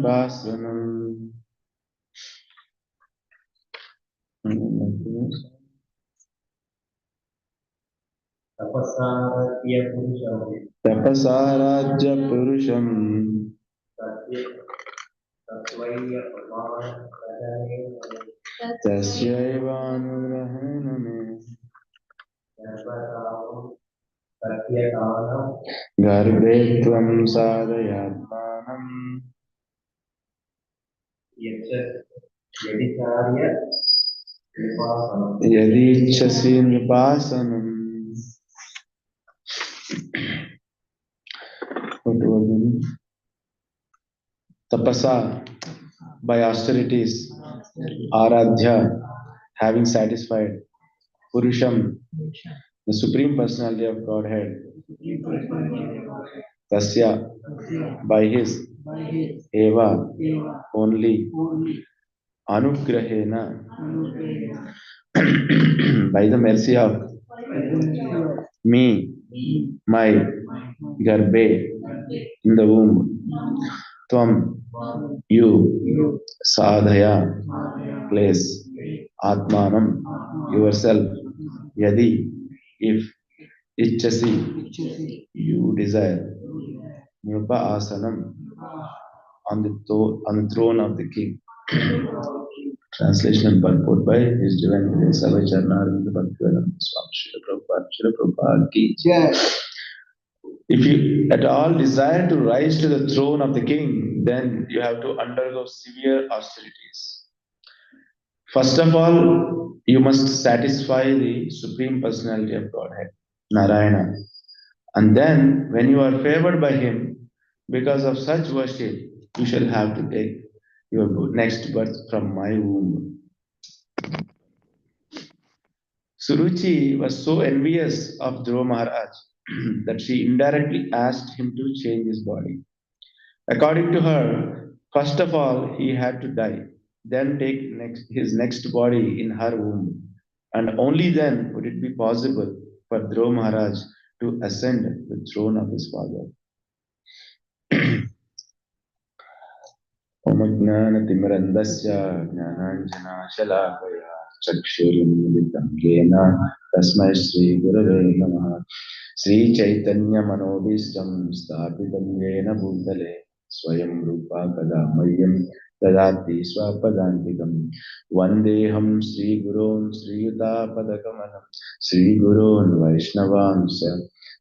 Upasanam. Tapasarajya Purusham. Tasyaivanugrahaname. Garbhe tvam sadayatmanam. Yadichasi nipasanam. Tapasa, by austerities. Aradhya, having satisfied. Purusham, the Supreme Personality of Godhead. Tasya, by his. Eva, only. Anugrahena, by the mercy of me, my, Garbhe, in the womb. Tvam, you, Sadhaya, place. Atmanam, yourself. Yadi, if. Ichasi, you desire. Nrupa asanam, on the throne of the king. Translation and purport by His Divine Grace Savacharnarvanda Bhaktivedanta Swami Srila Prabhupada ki jai. If you at all desire to rise to the throne of the king, then you have to undergo severe austerities. First of all, you must satisfy the Supreme Personality of Godhead, Narayana. And then, when you are favored by him, because of such worship, you shall have to take your next birth from my womb. Suruchi was so envious of Dhruva Maharaj that she indirectly asked him to change his body. According to her, first of all, he had to die, then take his next body in her womb, and only then would it be possible for Dhruva Maharaj to ascend the throne of his father. Om Jnanatimirandasya Jnananjana Shalakaya Chakshurunmilitam Yena Tasmai Shri Gurave Namaha. Sri Chaitanya Manobhistam Sthapitam Yena Bhutale Swayam Rupa Kadamayyam Dadati Swapadantikam Vandeham Sri Gurun Sri Yuta Padakamanam Sri Gurun Vaishnavansya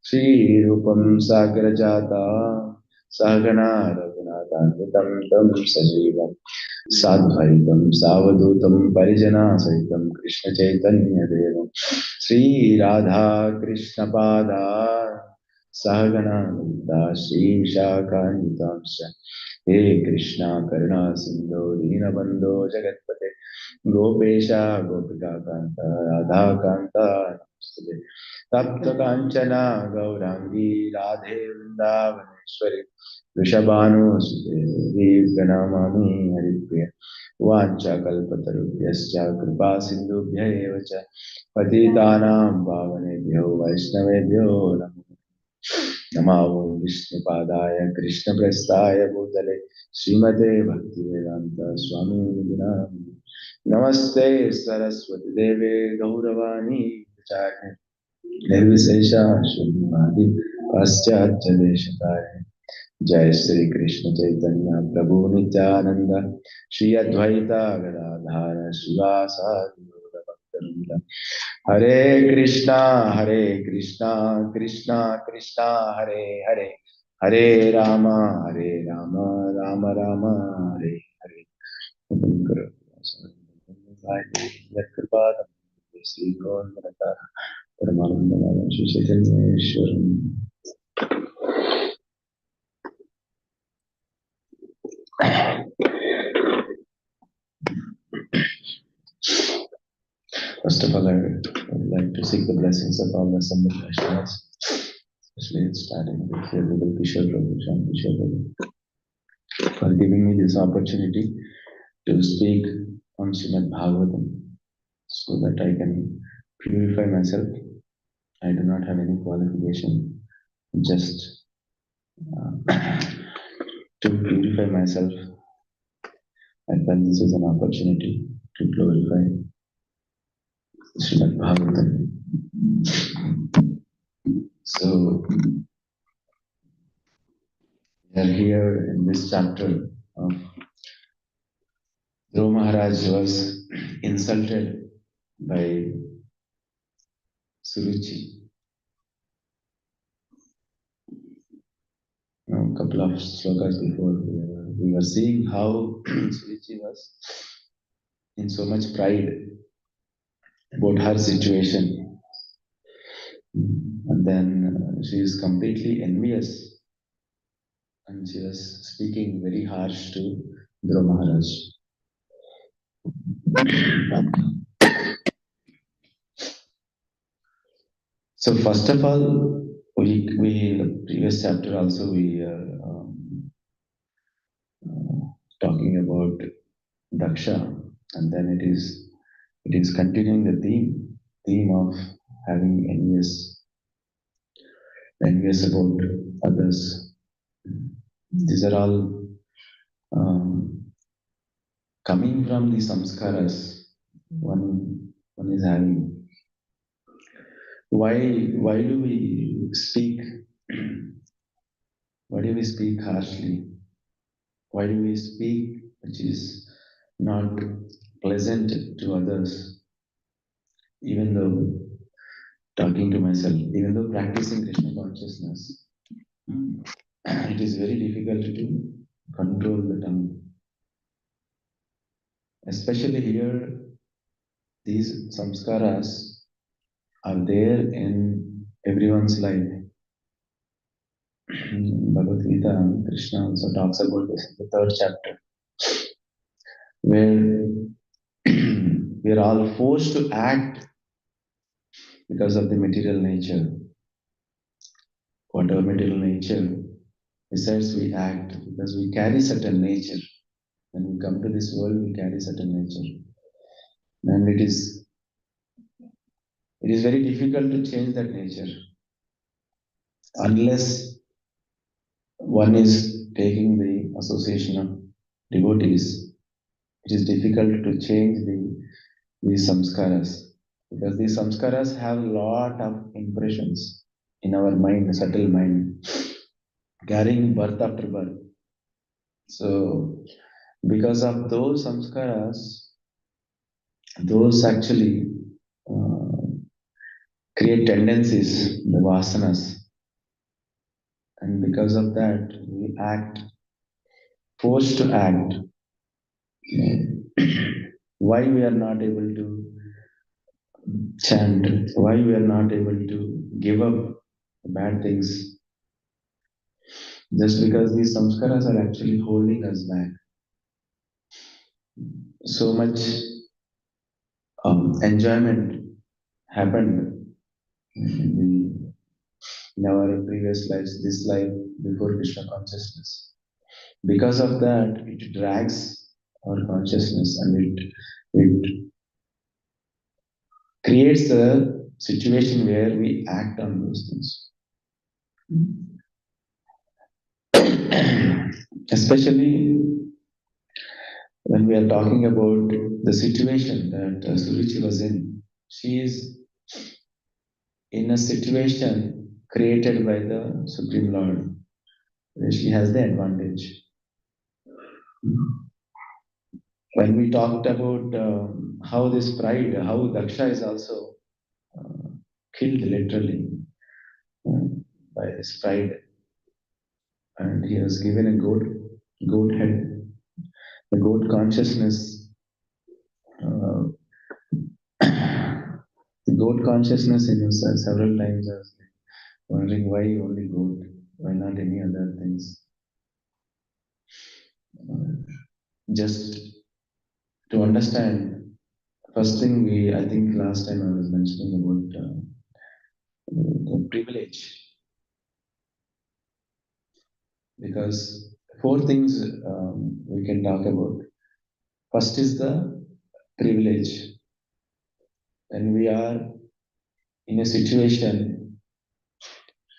Sri Rupam Sagrajata Sahagana Raghunathanitam Tam Sajivam Sadvaitam Savadutam Parijana Saitam Krishna Chaitanya Devam Sri Radha Krishna Pada Sahagana Nanda Sri Shakanitamsya He Krishna Karuna Sindhu Dinabandho Jagatpate Gopesha Gopika Kanta Radha Kanta Namaste Tapta Kanchana Gaurangi Radhe Vrindavaneshwari Vrishabhanu Sute Pranamami Haripriya Vancha Kalpatarubhyascha Kripa Sindhubhya Evacha Patitanam Bhavanebhyo Vaishnavebhyo Namo Namo Vishnupadaya Krishna Prastaya Bhutale Srimate Bhaktivedanta Swami Nidinam Namaste Saraswati Deve Gauravani Vichare Nirvisesha Shuddhimadi Paschatya Deshatare Jai Sri Krishna Chaitanya Prabhu Nityananda Shri Advaita Gadadhara Shivasadi Gaura Bhaktananda Hare Krishna Krishna Krishna Hare Hare Hare Rama Rama Rama Hare Hare Sri Gaura Paramananda Shri Chaitanya Ishwaram. First of all, I would like to seek the blessings of all the assembled Vaishnavas, especially starting with your little Kishore Prabhu, Shyam Kishore Prabhu, for giving me this opportunity to speak on Srimad Bhagavatam so that I can purify myself. I do not have any qualification, just to purify myself I felt this is an opportunity to glorify Srimad Bhagavatam. So we are here in this chapter of Dhruva Maharaj was insulted by Suruchi. A couple of slokas before, we were seeing how Suruchi was in so much pride about her situation. And then she is completely envious and she was speaking very harsh to Dhruva Maharaj. So first of all, we in the previous chapter also we are talking about Daksha, and then it is continuing the theme of having envious about others. These are all coming from the samskaras one is having. Why do we speak? Why do we speak harshly? Why do we speak which is not pleasant to others? Even though talking to myself, even though practicing Krishna consciousness, it is very difficult to control the tongue. Especially here, these samskaras are there in everyone's life. In Bhagavad Gita, Krishna also talks about this in the third chapter, where we are all forced to act because of the material nature. Whatever material nature decides we act because we carry certain nature. When we come to this world, we carry certain nature. And it is very difficult to change that nature unless one is taking the association of devotees. It is difficult to change these samskaras because these samskaras have a lot of impressions in our mind, subtle mind, carrying birth after birth. So, because of those samskaras, those actually uh, create tendencies, the vasanas, and because of that, we act, forced to act. Why we are not able to chant, why we are not able to give up bad things, just because these samskaras are actually holding us back. So much enjoyment happened in our previous lives, this life before Krishna consciousness. Because of that, it drags our consciousness and it creates a situation where we act on those things. Especially when we are talking about the situation that Suruchi was in. She is in a situation created by the Supreme Lord, where she has the advantage. When we talked about how this pride, how Daksha is also uh, killed literally uh, by this pride, and he was given a goat head, the goat consciousness. Uh, the goat consciousness in himself several times. I was wondering why only goat, why not any other things? Just to understand, first thing I think last time I was mentioning about the privilege, because four things we can talk about. First is the privilege. When we are in a situation,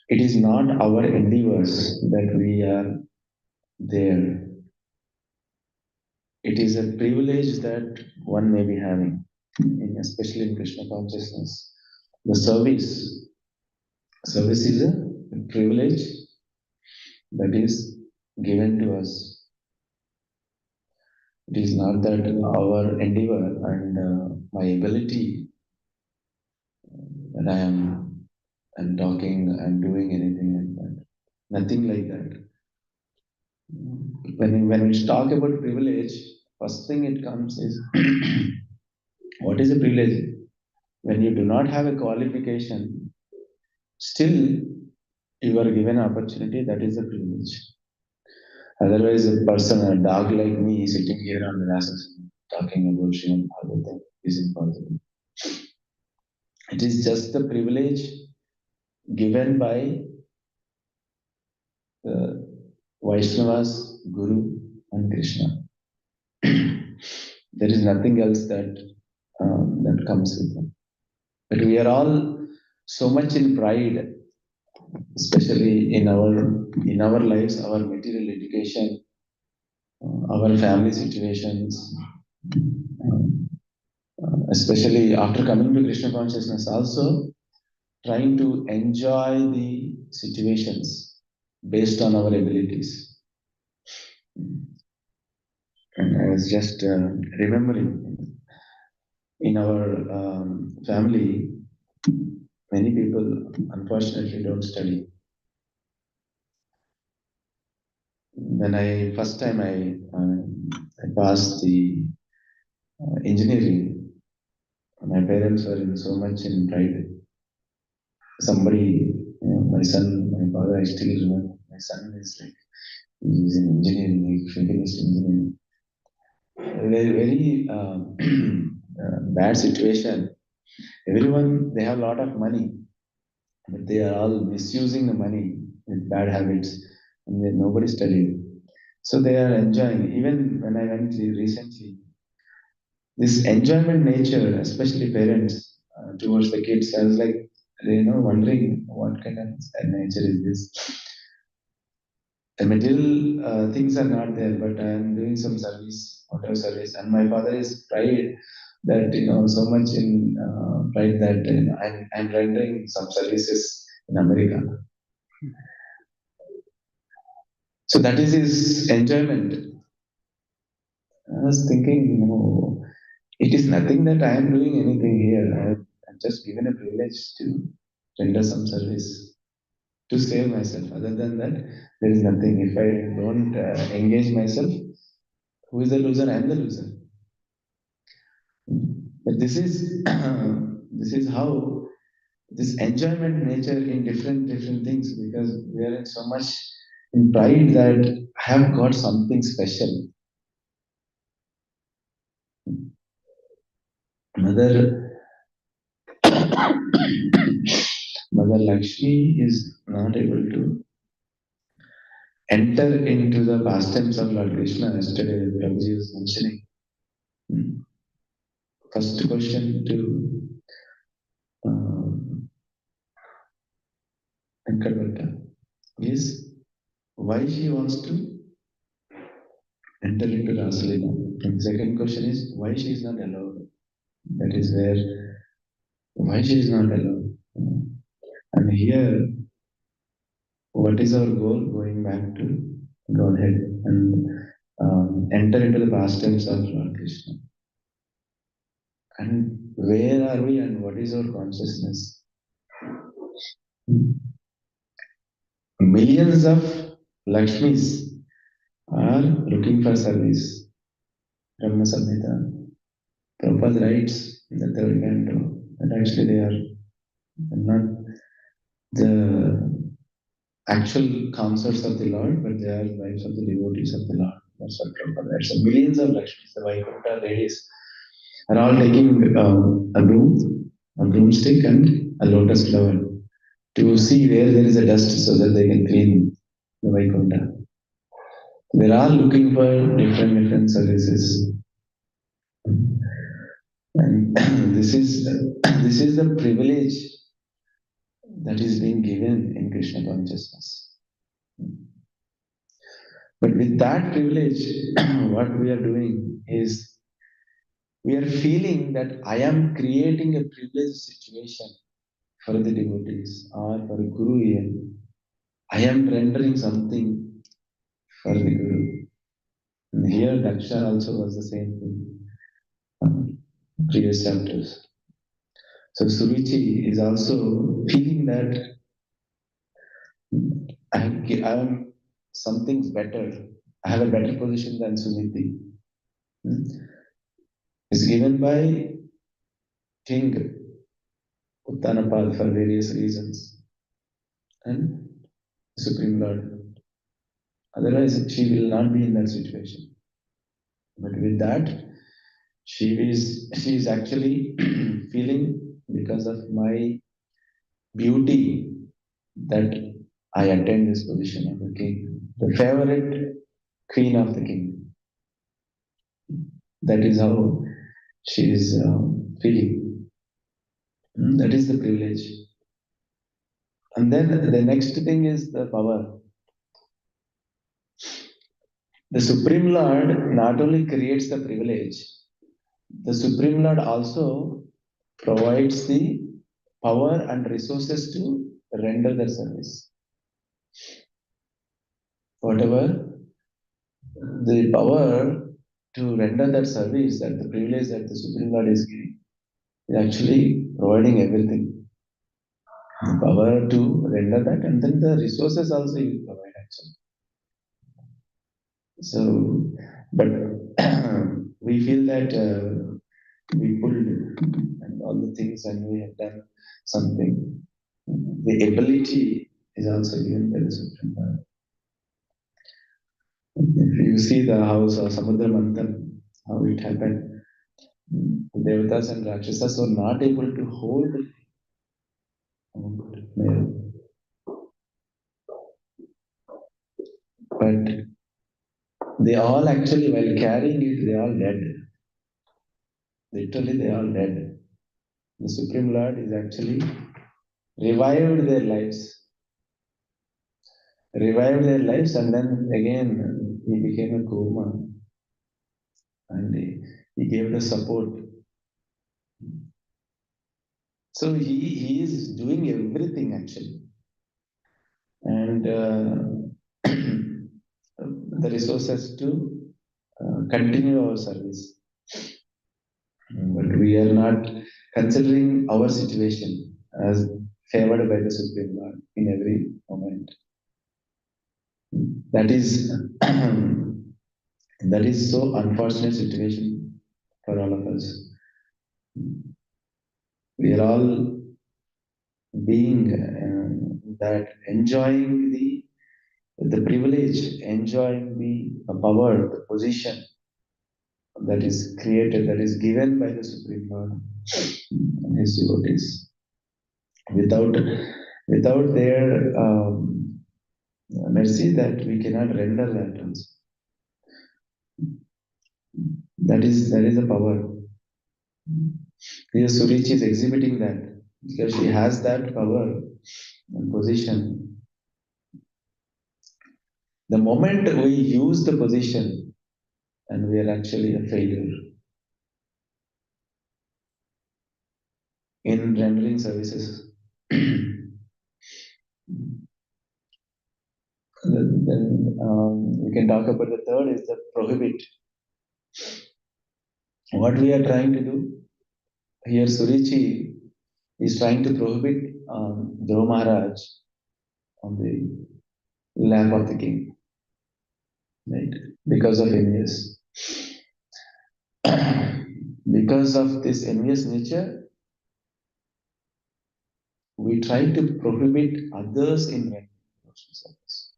it is not our endeavors that we are there. it is a privilege that one may be having, especially in Krishna consciousness. The service is a privilege that is given to us. It is not that our endeavor and my ability that I'm talking, I'm doing anything like that. Nothing like that. When we talk about privilege, first thing it comes is what is a privilege? When you do not have a qualification, still you are given opportunity, that is a privilege. Otherwise, a person, a dog like me, sitting here on the asses talking about Srimad Bhagavatam is impossible. It is just the privilege given by the Vaishnavas, Guru, and Krishna. There is nothing else that comes with them. But we are all so much in pride, especially in our lives, our material education, our family situations, especially after coming to Krishna consciousness, also trying to enjoy the situations based on our abilities. And I was just remembering in our family, many people unfortunately don't study. When I first time I passed the engineering, my parents were in so much in pride. Somebody, my son, my father, I still remember. My son is like he's in engineering, he finished engineering. Very very bad situation. Everyone they have a lot of money, but they are all misusing the money with bad habits, and then nobody studied. So they are enjoying. Even when I went recently, this enjoyment nature, especially parents towards the kids, I was like, wondering what kind of nature is this. The material things are not there, but I am doing some service, whatever service, and my father is pride that so much in pride that I'm rendering some services in America. So that is his enjoyment. I was thinking, it is nothing that I am doing anything here. I'm just given a privilege to render some service to save myself. Other than that, there is nothing. If I don't engage myself, who is the loser? I am the loser. But this is this is how this enjoyment nature in different things, because we are in so much in pride that I have got something special. Mother Mother Lakshmi is not able to enter into the pastimes of Lord Krishna. Yesterday, Prabhuji was mentioning. First question to Venkatbhatta is why she wants to enter into Rasalila. And second question is why she is not allowed. That is where why she is not allowed. And here, what is our goal? Going back to Godhead and enter into the pastimes of Lord Krishna. And where are we and what is our consciousness? Millions of Lakshmis are looking for service. Brahma Samhita. Prabhupada writes in the third canto that actually they are not the actual consorts of the Lord, but they are wives of the devotees of the Lord. That's what Prabhupada writes. So millions of Lakshmis, the Vaikuntha ladies, are all taking a broomstick and a lotus flower to see where there is a dust so that they can clean the Vaikuntha. They're all looking for different services. And this is the privilege that is being given in Krishna consciousness. But with that privilege, what we are doing is we are feeling that I am creating a privileged situation for the devotees or for Guru here. I am rendering something for the Guru. And here Daksha also was the same thing. Previous chapters. So Suruchi is also feeling that I am something better. I have a better position than Sumiti. Hmm? It's given by King Uttanapad for various reasons and Supreme Lord. Otherwise, she will not be in that situation. But with that, she is actually feeling because of my beauty that I attained this position of the king, the favorite queen of the king. That is how she is feeling. That is the privilege. And then the next thing is the power. The Supreme Lord not only creates the privilege, the Supreme Lord also provides the power and resources to render the service. Whatever the power to render that service, that the privilege that the Supreme Lord is giving, is actually providing everything. The power to render that, and then the resources also you provide actually. So, but we feel that we pulled and all the things and we have done something. The ability is also given by the Supreme Lord. If you see the house of Samudra Manthan, how it happened, the Devatas and Rakshasas were not able to hold Nehru, but they all actually, while carrying it, they all dead. Literally, they all dead. The Supreme Lord is actually revived their lives, and then again he became a coma, and he gave the support. So he is doing everything actually, and the resources to continue our service. But we are not considering our situation as favored by the Supreme Lord in every moment. That is that is so unfortunate situation for all of us. We are all being that enjoying the privilege, enjoying the power, the position that is created, that is given by the Supreme Lord and His devotees. Without their mercy, that we cannot render that also. That is a power. Here Surichi is exhibiting that because she has that power and position. The moment we use the position and we are actually a failure in rendering services. Then we can talk about the third is the prohibit. What we are trying to do here, Surichi is trying to prohibit Dhruv Maharaj on the lap of the king, right? Because of envious. Because of this envious nature, we try to prohibit others in rendering devotional service.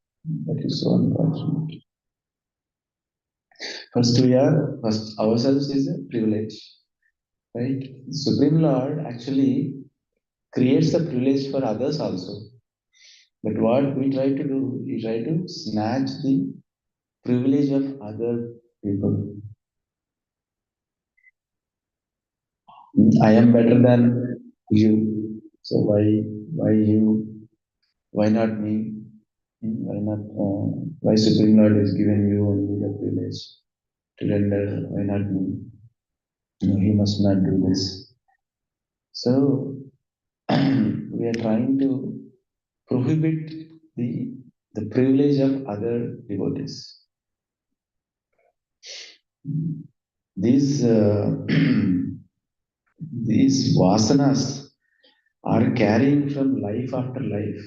That is so unfortunate. First ourselves is a privilege, right? Supreme Lord actually creates the privilege for others also. But what we try to do, we try to snatch the privilege of other people. I am better than you, so why you? Why not me? Why not? Why Supreme Lord is given you only the privilege to render? Why not me? No, he must not do this. So we are trying to prohibit the the privilege of other devotees. These these vasanas are carrying from life after life.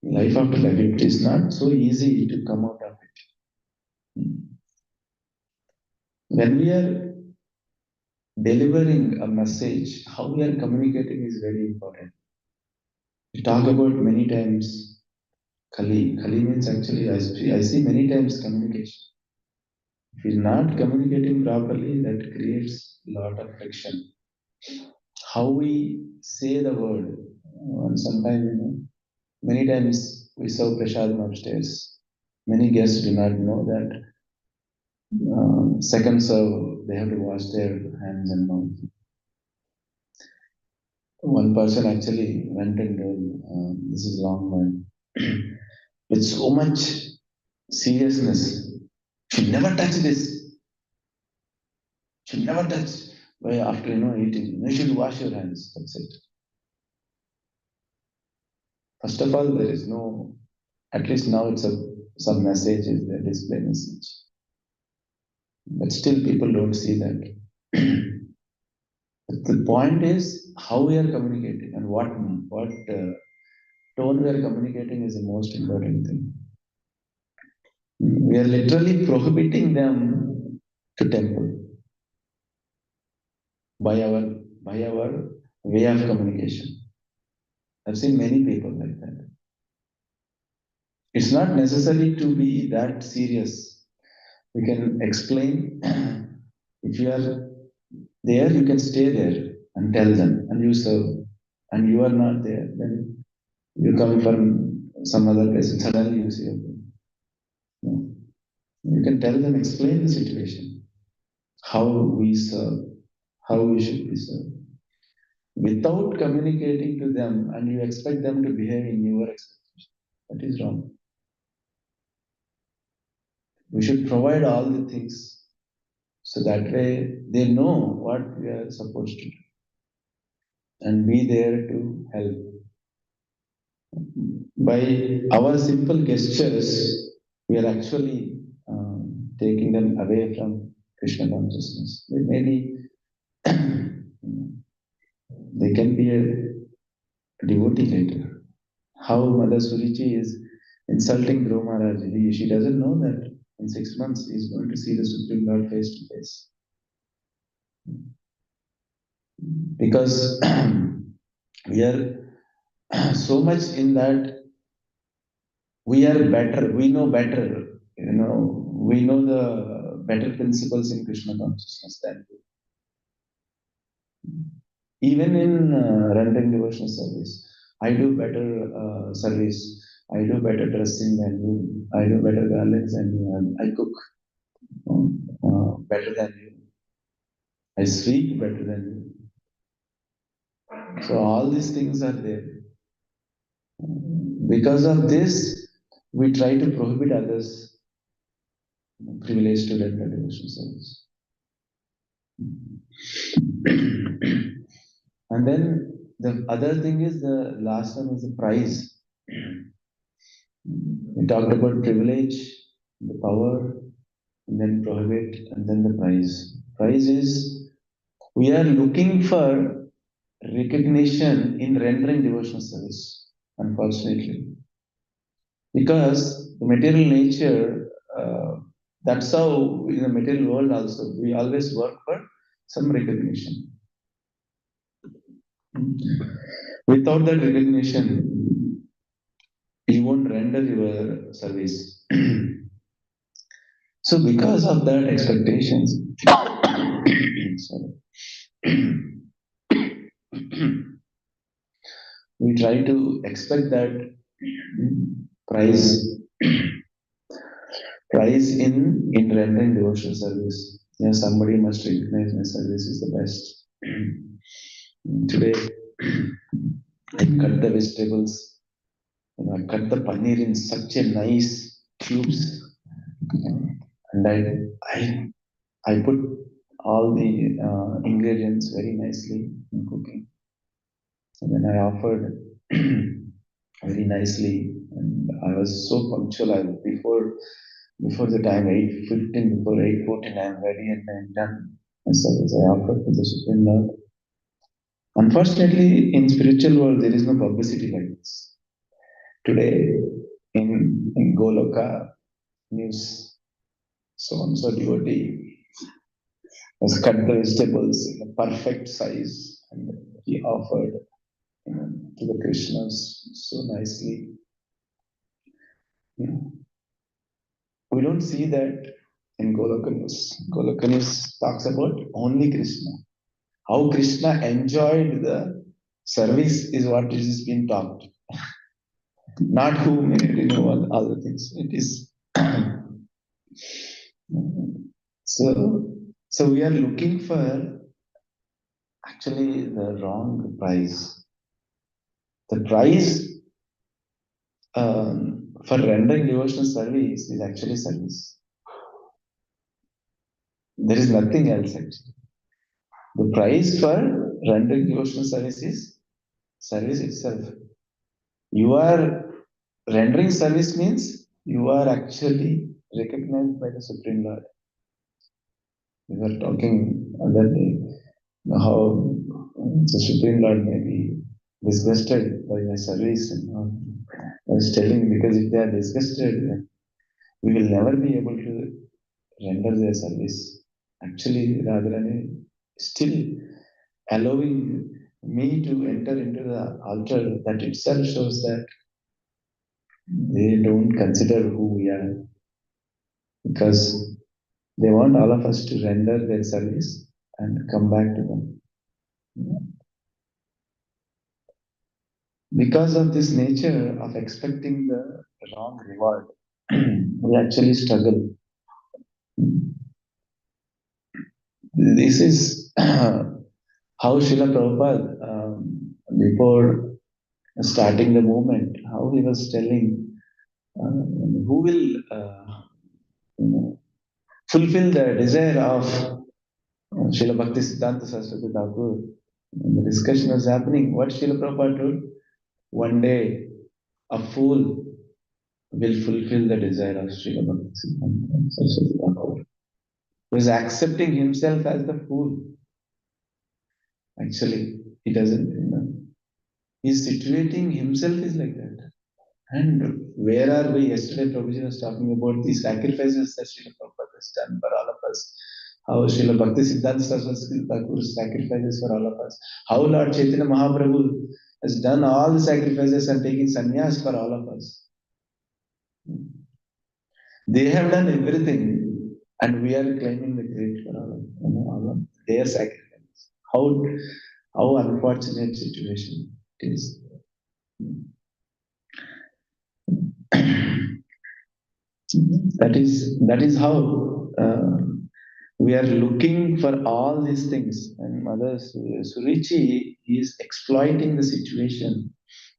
Life after life. It is not so easy to come out of it. When we are delivering a message, how we are communicating is very important. We talk about many times Kali. Kali means actually, I see many times communication. If you're not communicating properly, that creates a lot of friction. How we say the word, and sometimes, many times we serve prasadam upstairs. Many guests do not know that second serve, they have to wash their hands and mouth. One person actually went and told, this is wrong man. With so much seriousness, should never touch this. Should never touch. Why after eating, you should wash your hands. That's it. First of all, there is no. At least now it's some message is there, display message. But still, people don't see that. But the point is how we are communicating and what tone we are communicating is the most important thing. We are literally prohibiting them to temple by our by our way of communication. I've seen many people like that. It's not necessary to be that serious. We can explain. If you are there, you can stay there and tell them, and you serve. And you are not there, then you come from some other place and suddenly you see. No. You can tell them, explain the situation, how we serve, how we should be served. Without communicating to them, and you expect them to behave in your expectation. That is wrong. We should provide all the things so that way they know what we are supposed to do and be there to help. By our simple gestures, we are actually taking them away from Krishna consciousness. Maybe they can be a devotee later. How Mother Surichi is insulting Dhruv Maharaj. She doesn't know that in 6 months he is going to see the Supreme Lord face to face. Because we are so much in that we are better, we know better, we know the better principles in Krishna consciousness than you. Even in rendering devotional service, I do better service, I do better dressing than you, I do better garlands than you, and I cook better than you, I speak better than you. So all these things are there. Because of this, we try to prohibit others privilege to render devotional service. And then the other thing is the last one is the prize. We talked about privilege, the power, and then prohibit, and then the prize. Prize is we are looking for recognition in rendering devotional service, unfortunately. Because the material nature, that's how in the material world also, we always work for some recognition. Without that recognition, you won't render your service. So because of that expectations, sorry, we try to expect that price price in rendering devotional service. Yeah, somebody must recognize my service is the best. Today I cut the vegetables I cut the paneer in such a nice cubes, and I put all the ingredients very nicely in cooking. And then I offered very nicely, and I was so punctual. Before the time 8:15, before 8:14, I am ready and I am done. And so as I offered to the Supreme Lord. Unfortunately, in spiritual world, there is no publicity like this. Today, in Goloka news, so and so devotee has cut the vegetables in a perfect size and he offered to the Krishnas so nicely. You know, we don't see that in Goloka news. Goloka news talks about only Krishna. How Krishna enjoyed the service is what is being talked, not who made all other things. It is so. So we are looking for actually the wrong price. The price for rendering devotional service is actually service. There is nothing else actually. The price for rendering devotional service is service itself. You are rendering service means you are actually recognized by the Supreme Lord. We were talking other day how the Supreme Lord may be disgusted by my service. And I was telling because if they are disgusted, then we will never be able to render their service. Actually, rather than still allowing me to enter into the altar, that itself shows that they don't consider who we are because they want all of us to render their service and come back to them. Because of this nature of expecting the wrong reward, we actually struggle. This is how Srila Prabhupada, before starting the movement, how he was telling who will you know, fulfill the desire of Srila Bhakti Siddhanta Saraswati Thakur. And the discussion was happening. What Srila Prabhupada told? One day, a fool will fulfill the desire of Srila Bhakti Siddhanta Saraswati Thakur. He was accepting himself as the fool. Actually, he doesn't, he's situating himself is like that. And where are we? Yesterday, Prabhuji was talking about the sacrifices that Srila Prabhupada has done for all of us. How Srila Bhakti Siddhanta Saraswati Thakur sacrifices for all of us. How Lord Chaitanya Mahaprabhu has done all the sacrifices and taken sannyas for all of us. They have done everything, and we are claiming the credit for all of their sacrifice. How unfortunate situation it is. That is how we are looking for all these things. And Mother Surichi is exploiting the situation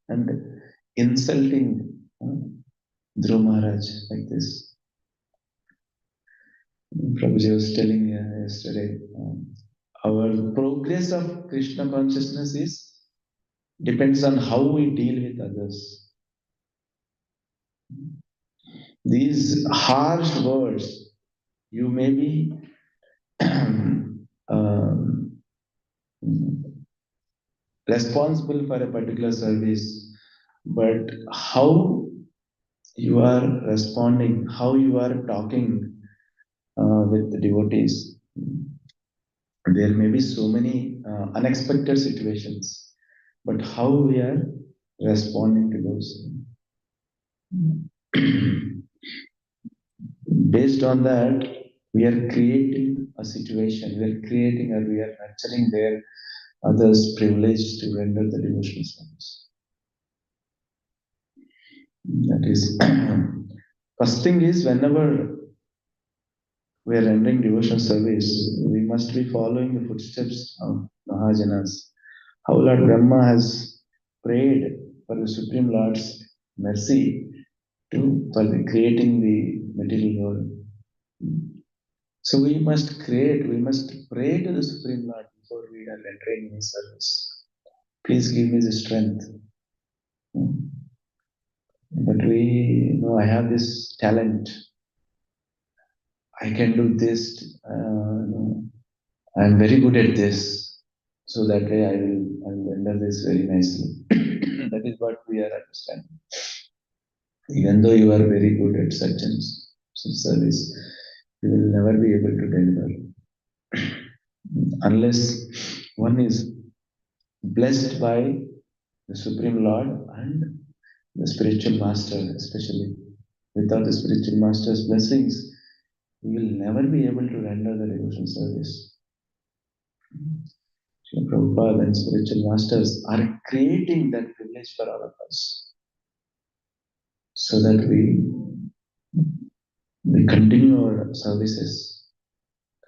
and insulting Dhruv Maharaj like this. Prabhuji was telling yesterday, our progress of Krishna consciousness is depends on how we deal with others. These harsh words, you may be um, responsible for a particular service, but how you are responding, how you are talking with the devotees, there may be so many unexpected situations, but how we are responding to those. Based on that, we are creating a situation, we are creating or we are nurturing their others' privilege to render the devotional service. That is, first thing is whenever we are rendering devotional service, we must be following the footsteps of Mahajanas. How Lord Brahma has prayed for the Supreme Lord's mercy for the creating the material world. So we must pray to the Supreme Lord before we are entering His service. Please give me the strength. But we know I have this talent. I can do this. I'm very good at this. So that way I will render this very nicely. That is what we are understanding. Even though you are very good at such service, you will never be able to deliver unless one is blessed by the Supreme Lord and the spiritual master, especially. Without the spiritual master's blessings, we will never be able to render the devotional service. Srila Prabhupada and spiritual masters are creating that privilege for all of us so that we continue our services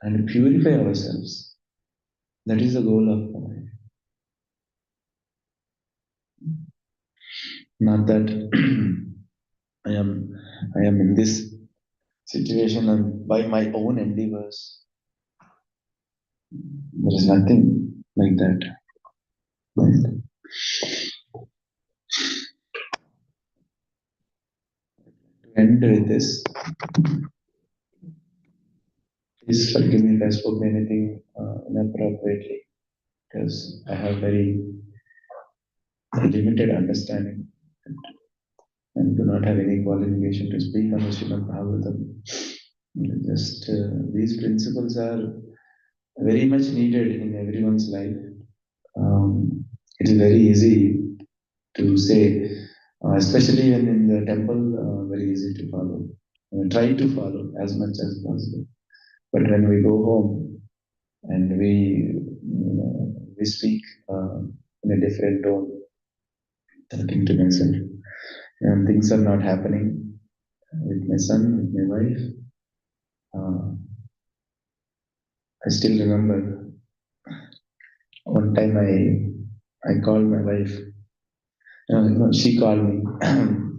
and purify ourselves. That is the goal of life. Not that I am in this situation and by my own endeavors. There is nothing like that. Right? To end with this, please forgive me if I spoke anything inappropriately because I have very limited understanding and do not have any qualification to speak on the Srimad Bhagavatam. Just these principles are very much needed in everyone's life. It is very easy to say, especially when in the temple, very easy to follow. Try to follow as much as possible. But when we go home and we speak in a different tone, talking to myself, and things are not happening with my son, with my wife. I still remember one time I called my wife. No, she called me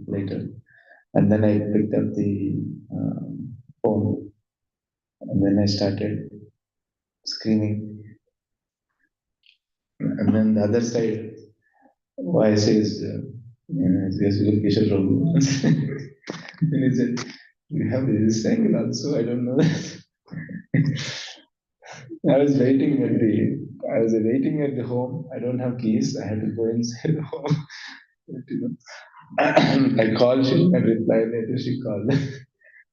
later, and then I picked up the phone, and then I started screaming. And then the other side, voice is, yes, Kishore Prabhu. Then he said, "You have this angle also. I don't know that." I was waiting at the home. I don't have keys. I had to go inside the home. But, I called, she and replied later. She called.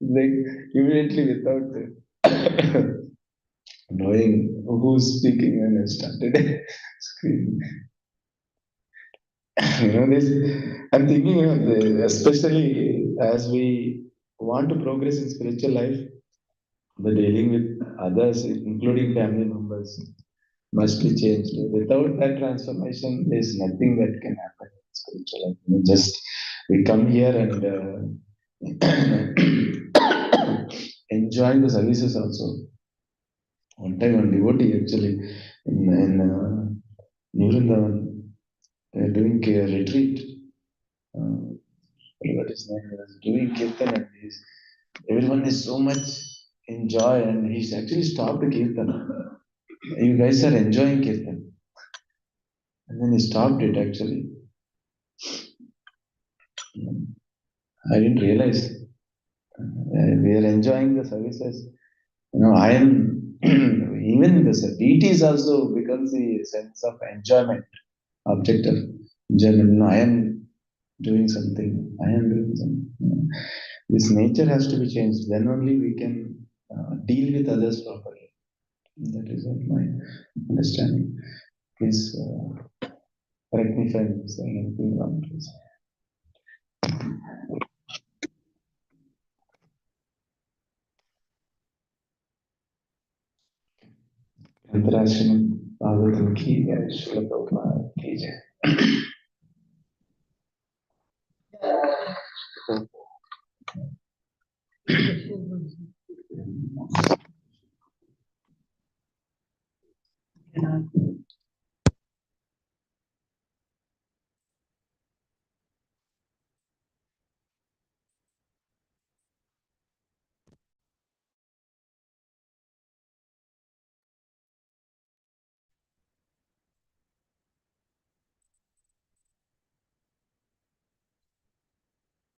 Like immediately without knowing who's speaking, and I started screaming. This. I'm thinking, especially as we want to progress in spiritual life, the dealing with others, including family members, must be changed. Without that transformation, there is nothing that can happen in spiritual life. Just we come here and enjoy the services also. One time, one devotee actually in New Vrindavan, doing a retreat. Uh, what is name? He was doing kirtan and everyone is so much in joy and he's actually stopped the kirtan. You guys are enjoying kirtan. And then he stopped it actually. I didn't realize. We are enjoying the services. I am even the deities also becomes the sense of enjoyment, object of enjoyment. I am doing something. I am doing something. This nature has to be changed. Then only we can deal with others properly. That is what my understanding. Please correct me if I'm saying anything wrong. Please. अंतराश्रम Bhagavatam की जय श्रील प्रभुपाद की जय